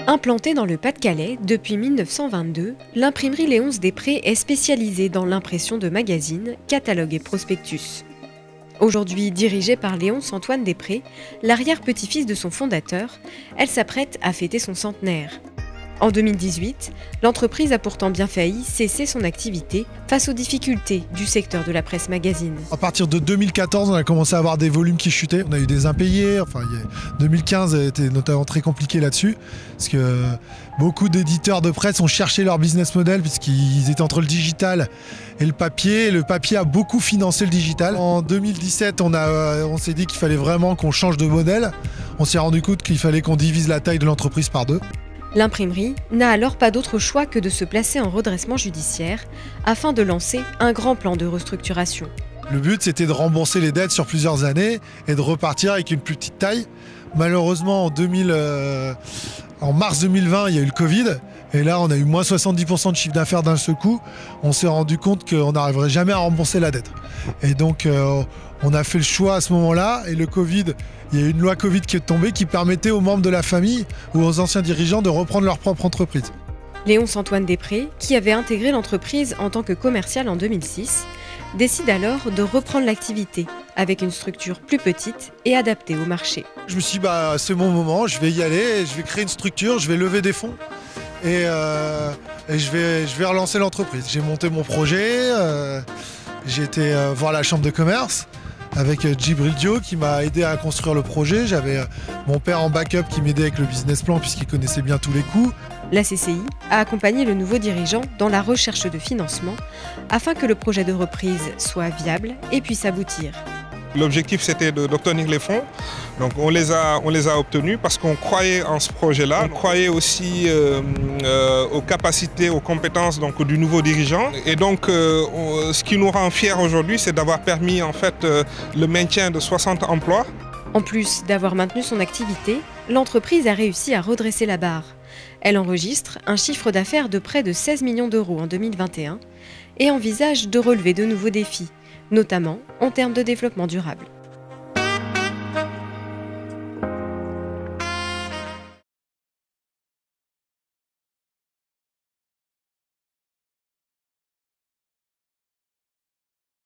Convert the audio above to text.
Implantée dans le Pas-de-Calais depuis 1922, l'imprimerie Léonce Després est spécialisée dans l'impression de magazines, catalogues et prospectus. Aujourd'hui dirigée par Léonce Antoine Després, l'arrière-petit-fils de son fondateur, elle s'apprête à fêter son centenaire. En 2018, l'entreprise a pourtant bien failli cesser son activité face aux difficultés du secteur de la presse magazine. À partir de 2014, on a commencé à avoir des volumes qui chutaient. On a eu des impayés. 2015 a été notamment très compliqué là-dessus, parce que beaucoup d'éditeurs de presse ont cherché leur business model puisqu'ils étaient entre le digital et le papier. Le papier a beaucoup financé le digital. En 2017, on s'est dit qu'il fallait vraiment qu'on change de modèle. On s'est rendu compte qu'il fallait qu'on divise la taille de l'entreprise par deux. L'imprimerie n'a alors pas d'autre choix que de se placer en redressement judiciaire afin de lancer un grand plan de restructuration. Le but, c'était de rembourser les dettes sur plusieurs années et de repartir avec une plus petite taille. Malheureusement, en mars 2020, il y a eu le Covid. Et là, on a eu moins 70% de chiffre d'affaires d'un seul coup. On s'est rendu compte qu'on n'arriverait jamais à rembourser la dette. Et donc, on a fait le choix à ce moment-là. Et le Covid, il y a eu une loi Covid qui est tombée qui permettait aux membres de la famille ou aux anciens dirigeants de reprendre leur propre entreprise. Léonce Antoine Després, qui avait intégré l'entreprise en tant que commercial en 2006, décide alors de reprendre l'activité avec une structure plus petite et adaptée au marché. Je me suis dit, c'est mon moment, je vais y aller, je vais créer une structure, je vais lever des fonds. Et je vais relancer l'entreprise. J'ai monté mon projet, j'ai été voir la chambre de commerce avec Djibril Dio qui m'a aidé à construire le projet. J'avais mon père en backup qui m'aidait avec le business plan puisqu'il connaissait bien tous les coûts. La CCI a accompagné le nouveau dirigeant dans la recherche de financement afin que le projet de reprise soit viable et puisse aboutir. L'objectif, c'était d'obtenir les fonds. Donc on les a obtenus parce qu'on croyait en ce projet-là. On croyait aussi aux capacités, aux compétences du nouveau dirigeant. Et donc ce qui nous rend fiers aujourd'hui, c'est d'avoir permis en fait le maintien de 60 emplois. En plus d'avoir maintenu son activité, l'entreprise a réussi à redresser la barre. Elle enregistre un chiffre d'affaires de près de 16 millions d'euros en 2021 et envisage de relever de nouveaux défis, notamment en termes de développement durable.